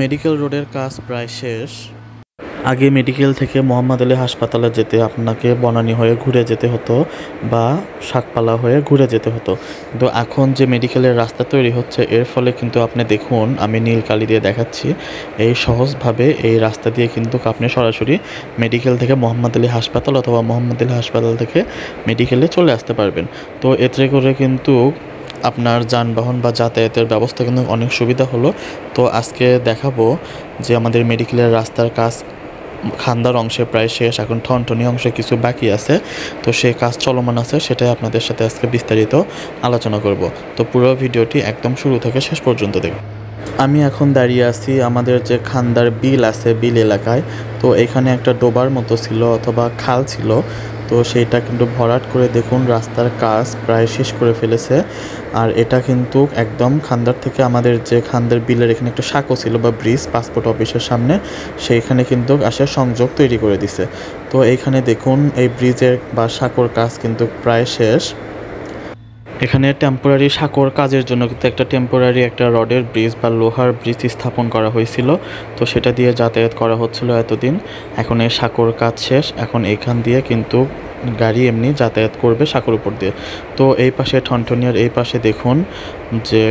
Medical রোডের কাজ প্রায় শেষ। আগে মেডিকেল থেকে মোহাম্মদ আলী হাসপাতালে যেতে আপনাকে বনানী হয়ে ঘুরে যেতে হতো বা শাকপালা হয়ে ঘুরে যেতে হতো, কিন্তু এখন যে মেডিকেলের রাস্তা তৈরি হচ্ছে এর ফলে কিন্তু আপনি দেখুন, আমি নীল কালি দিয়ে দেখাচ্ছি, এই সহজভাবে এই রাস্তা দিয়ে কিন্তু আপনি সরাসরি মেডিকেল থেকে মোহাম্মদ আলী হাসপাতাল অথবা মোহাম্মদ আলী হাসপাতাল থেকে মেডিকেলে চলে আসতে পারবেন। তো এতে করে কিন্তু আপনার যানবাহন বা যাতায়াতের ব্যবস্থা কিন্তু অনেক সুবিধা হলো। তো আজকে দেখাবো যে আমাদের মেডিকেলের রাস্তার কাজ খান্দার অংশে প্রায় শেষ, এখন ঠনঠনি অংশে কিছু বাকি আছে, তো সেই কাজ চলমান আছে, সেটাই আপনাদের সাথে আজকে বিস্তারিত আলোচনা করব। তো পুরো ভিডিওটি একদম শুরু থেকে শেষ পর্যন্ত দেখুন। আমি এখন দাঁড়িয়ে আছি আমাদের যে খান্দার বিল আছে, বিল এলাকায়। তো এখানে একটা ডোবার মতো ছিল অথবা খাল ছিল, তো সেইটা কিন্তু ভরাট করে দেখুন রাস্তার কাজ প্রায় শেষ করে ফেলেছে। আর এটা কিন্তু একদম খান্দার থেকে আমাদের যে খান্দার বিলের এখানে একটা সাঁকো ছিল বা ব্রিজ, পাসপোর্ট অফিসের সামনে, সেইখানে কিন্তু আসে সংযোগ তৈরি করে দিছে। তো এইখানে দেখুন এই ব্রিজের বা সাঁকোর কাজ কিন্তু প্রায় শেষ। এখানে টেম্পোরারি সাঁকোর কাজের জন্য কিন্তু একটা টেম্পোরারি একটা রডের ব্রিজ বা লোহার ব্রিজ স্থাপন করা হয়েছিল, তো সেটা দিয়ে যাতায়াত করা হচ্ছিল এতদিন। এখন এই সাঁকোর কাজ শেষ, এখন এখান দিয়ে কিন্তু গাড়ি এমনি যাতায়াত করবে সাঁকোর উপর দিয়ে। তো এই পাশে ঠনঠনিয়ার এই পাশে দেখুন যে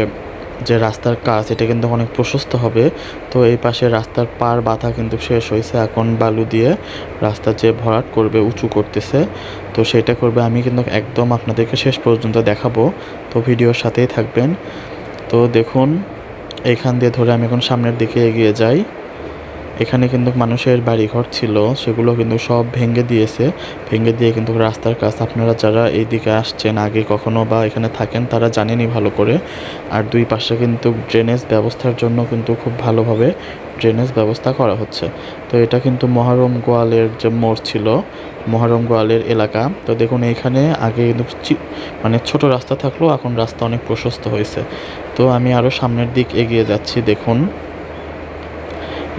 যে রাস্তার কাজ, এটা কিন্তু অনেক প্রশস্ত হবে। তো এই পাশে রাস্তার পার বাঁধা কিন্তু শেষ হয়েছে, এখন বালু দিয়ে রাস্তা যে ভরাট করবে, উঁচু করতেছে, তো সেটা করবে। আমি কিন্তু একদম আপনাদেরকে শেষ পর্যন্ত দেখাবো, তো ভিডিওর সাথেই থাকবেন। তো দেখুন এইখান দিয়ে ধরে আমি এখন সামনের দিকে এগিয়ে যাই। এখানে কিন্তু মানুষের বাড়িঘর ছিল, সেগুলো কিন্তু সব ভেঙে দিয়েছে, ভেঙে দিয়ে কিন্তু রাস্তার কাজ, আপনারা যারা এইদিকে আসছেন আগে কখনো বা এখানে থাকেন তারা জানেনই ভালো করে। আর দুই পাশে কিন্তু ড্রেনেজ ব্যবস্থার জন্য কিন্তু খুব ভালোভাবে ড্রেনেজ ব্যবস্থা করা হচ্ছে। তো এটা কিন্তু মহরম গোয়ালের যে মোড় ছিল, মহরম গোয়ালের এলাকা। তো দেখুন এইখানে আগে কিন্তু মানে ছোট রাস্তা থাকলেও এখন রাস্তা অনেক প্রশস্ত হয়েছে। তো আমি আরও সামনের দিক এগিয়ে যাচ্ছি। দেখুন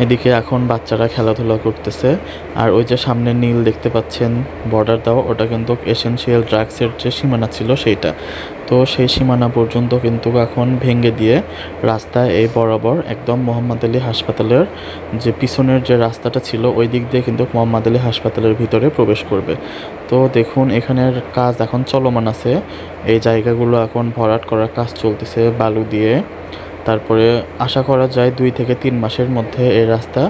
এদিকে এখন বাচ্চারা খেলাধুলা করতেছে। আর ওই যে সামনে নীল দেখতে পাচ্ছেন বর্ডার দেওয়া, ওটা কিন্তু এসেনশিয়াল ড্রাগসের যে সীমানা ছিল সেইটা। তো সেই সীমানা পর্যন্ত কিন্তু এখন ভেঙে দিয়ে রাস্তায় এই বরাবর একদম মোহাম্মদ আলী হাসপাতালের যে পিছনের যে রাস্তাটা ছিল ওই দিক দিয়ে কিন্তু মোহাম্মদ আলী হাসপাতালের ভিতরে প্রবেশ করবে। তো দেখুন এখানের কাজ এখন চলমান আছে, এই জায়গাগুলো এখন ভরাট করার কাজ চলতেছে বালু দিয়ে। তারপরে আশা করা যায় 2 থেকে 3 মাসের মধ্যে এই রাস্তা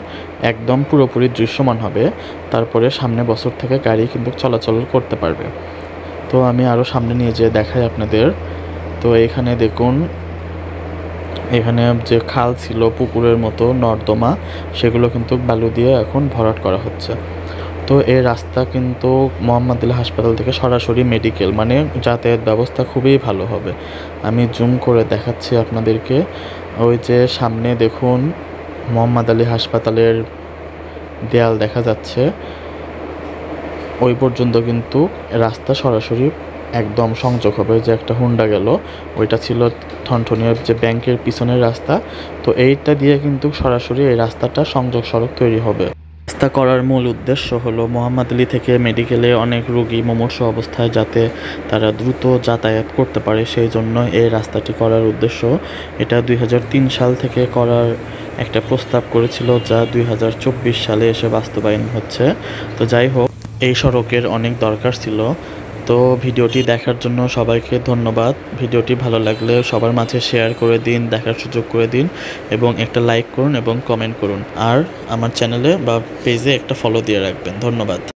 একদম পুরোপুরি দৃশ্যমান হবে। তারপরে সামনে বছর থেকে গাড়ি কিন্তু চলাচল করতে পারবে। তো আমি আরও সামনে নিয়ে যেয়ে দেখাই আপনাদের। তো এখানে দেখুন এখানে যে খাল ছিল পুকুরের মতো নর্দমা, সেগুলো কিন্তু বালু দিয়ে এখন ভরাট করা হচ্ছে। তো এই রাস্তা কিন্তু মোহাম্মদ আলী হাসপাতাল থেকে সরাসরি মেডিকেল, মানে যাতায়াত ব্যবস্থা খুবই ভালো হবে। আমি জুম করে দেখাচ্ছি আপনাদেরকে। ওই যে সামনে দেখুন মোহাম্মদ আলী হাসপাতালের দেয়াল দেখা যাচ্ছে, ওই পর্যন্ত কিন্তু রাস্তা সরাসরি একদম সংযোগ হবে। যে একটা হুন্ডা গেল, ওইটা ছিল ঠনঠনিয়ার যে ব্যাংকের পিছনের রাস্তা। তো এইটা দিয়ে কিন্তু সরাসরি এই রাস্তাটা সংযোগ সড়ক তৈরি হবে। রাস্তা করার মূল উদ্দেশ্য হলো মোহাম্মদ আলী থেকে মেডিকেলে অনেক রোগী মুমূর্ষু অবস্থায় যাতে তারা দ্রুত যাতায়াত করতে পারে, সেই জন্য এই রাস্তাটি করার উদ্দেশ্য। এটা 2003 সাল থেকে করার একটা প্রস্তাব করেছিল, যা 2024 সালে এসে বাস্তবায়ন হচ্ছে। তো যাই হোক, এই সড়কের অনেক দরকার ছিল। তো ভিডিওটি দেখার জন্য সবাইকে ধন্যবাদ। ভিডিওটি ভালো লাগলে সবার মাঝে শেয়ার করে দিন, দেখার সুযোগ করে দিন এবং একটা লাইক করুন এবং কমেন্ট করুন। আর আমার চ্যানেলে বা পেজে একটা ফলো দিয়ে রাখবেন। ধন্যবাদ।